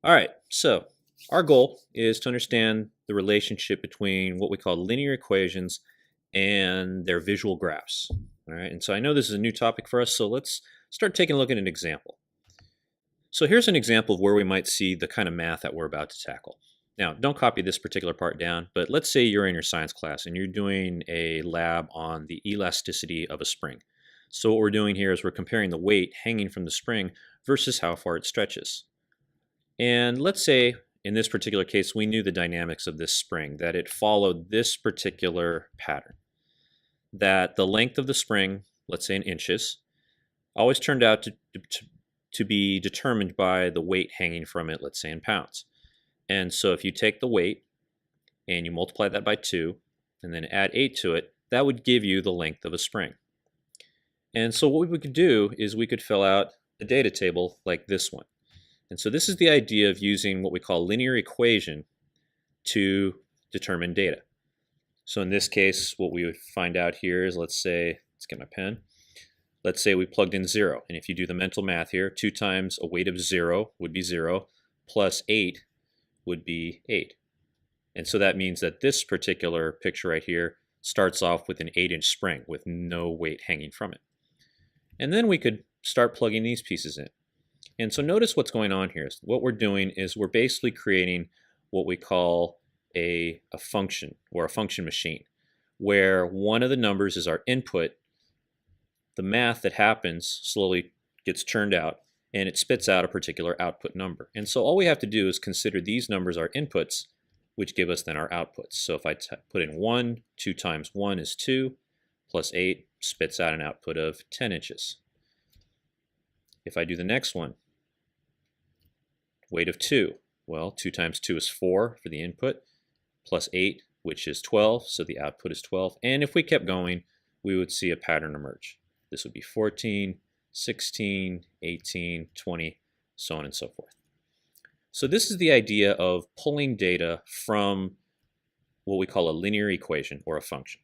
All right, so our goal is to understand the relationship between what we call linear equations and their visual graphs. All right, and so I know this is a new topic for us, so let's start taking a look at an example. So here's an example of where we might see the kind of math that we're about to tackle. Now, don't copy this particular part down, but let's say you're in your science class and you're doing a lab on the elasticity of a spring. So what we're doing here is we're comparing the weight hanging from the spring versus how far it stretches. And let's say in this particular case, we knew the dynamics of this spring, that it followed this particular pattern, that the length of the spring, let's say in inches, always turned out to be determined by the weight hanging from it, let's say in pounds. And so if you take the weight and you multiply that by 2 and then add 8 to it, that would give you the length of a spring. And so what we could do is we could fill out a data table like this one. And so this is the idea of using what we call linear equation to determine data. So in this case, what we would find out here is, let's get my pen. Let's say we plugged in 0. And if you do the mental math here, 2 times a weight of 0 would be 0, plus 8 would be 8. And so that means that this particular picture right here starts off with an 8-inch spring with no weight hanging from it. And then we could start plugging these pieces in. And so notice what's going on here. What we're doing is we're basically creating what we call a function, or a function machine, where one of the numbers is our input. The math that happens slowly gets churned out, and it spits out a particular output number. And so all we have to do is consider these numbers our inputs, which give us then our outputs. So if I put in 1, 2 times 1 is 2, plus 8 spits out an output of 10 inches. If I do the next one, weight of 2, well, 2 times 2 is 4 for the input, plus 8, which is 12, so the output is 12. And if we kept going, we would see a pattern emerge. This would be 14, 16, 18, 20, so on and so forth. So this is the idea of pulling data from what we call a linear equation, or a function.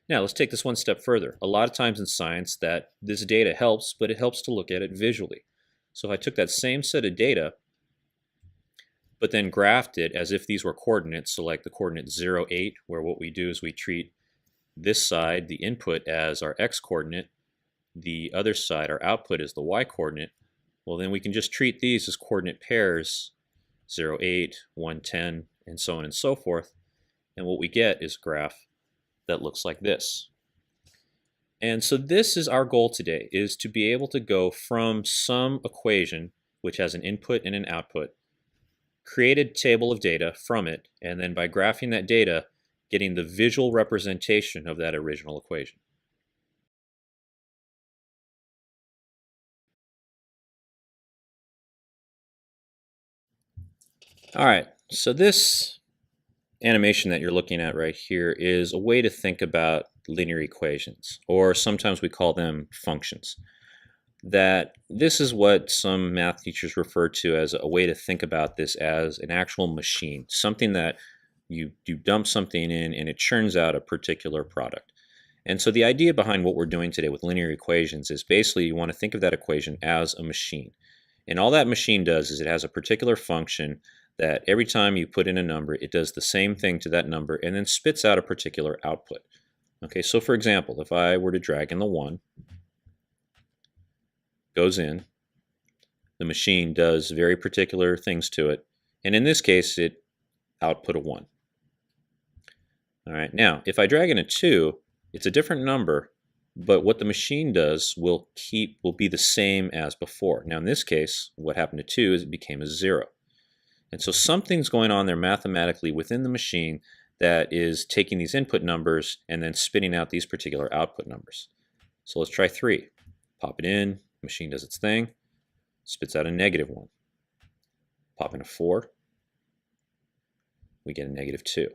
Now let's take this one step further. A lot of times in science that this data helps, but it helps to look at it visually. So if I took that same set of data, but then graphed it as if these were coordinates, so like the coordinate 0, 8, where what we do is we treat this side, the input, as our x-coordinate, the other side, our output, is the y-coordinate, well then we can just treat these as coordinate pairs, 0, 8, 1, 10, and so on and so forth, and what we get is a graph that looks like this. And so this is our goal today, is to be able to go from some equation which has an input and an output, create a table of data from it, and then by graphing that data, getting the visual representation of that original equation. All right, so this animation that you're looking at right here is a way to think about linear equations, or sometimes we call them functions. That this is what some math teachers refer to as a way to think about this as an actual machine, something that you dump something in and it churns out a particular product. And so the idea behind what we're doing today with linear equations is basically you want to think of that equation as a machine. And all that machine does is it has a particular function that every time you put in a number, it does the same thing to that number and then spits out a particular output. Okay, so for example, if I were to drag in the 1, goes in, the machine does very particular things to it, and in this case it output a 1. All right, now if I drag in a 2, it's a different number, but what the machine does will be the same as before. Now in this case, what happened to 2 is it became a 0. And so something's going on there mathematically within the machine that is taking these input numbers and then spitting out these particular output numbers. So let's try 3. Pop it in, machine does its thing, spits out a -1. Pop in a 4, we get a -2.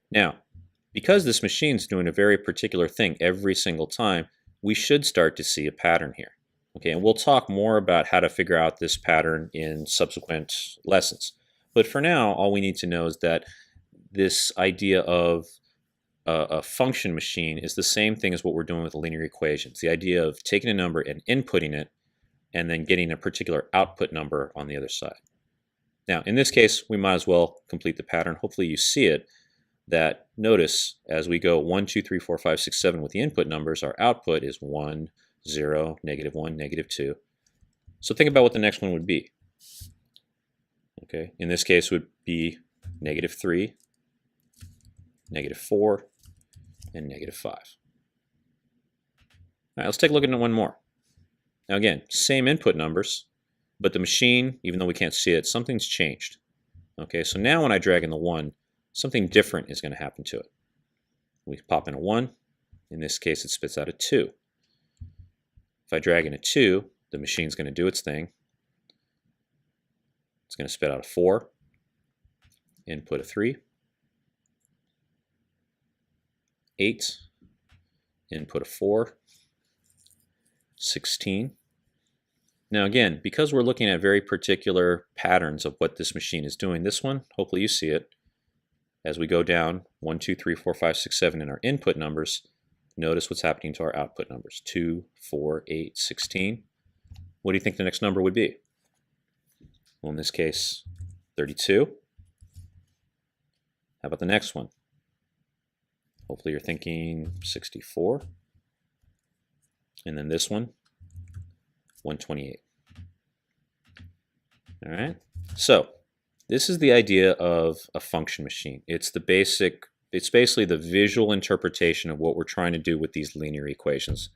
Now, because this machine's doing a very particular thing every single time, we should start to see a pattern here. Okay, and we'll talk more about how to figure out this pattern in subsequent lessons. But for now, all we need to know is that this idea of a function machine is the same thing as what we're doing with linear equations. The idea of taking a number and inputting it and then getting a particular output number on the other side. Now, in this case, we might as well complete the pattern. Hopefully you see it, that notice as we go 1, 2, 3, 4, 5, 6, 7 with the input numbers, our output is 1, 0, -1, -2. So think about what the next one would be. Okay, in this case it would be -3, -4, and -5. All right, let's take a look at one more. Now again, same input numbers, but the machine, even though we can't see it, something's changed. Okay, so now when I drag in the 1, something different is going to happen to it. We pop in a 1. In this case, it spits out a 2. If I drag in a 2, the machine's going to do its thing. It's going to spit out a 4, input a 3, 8, input a 4, 16. Now again, because we're looking at very particular patterns of what this machine is doing, this one, hopefully you see it, as we go down 1, 2, 3, 4, 5, 6, 7 in our input numbers, notice what's happening to our output numbers. 2, 4, 8, 16. What do you think the next number would be? Well, in this case, 32. How about the next one? Hopefully you're thinking 64. And then this one, 128. All right. So this is the idea of a function machine. It's basically the visual interpretation of what we're trying to do with these linear equations.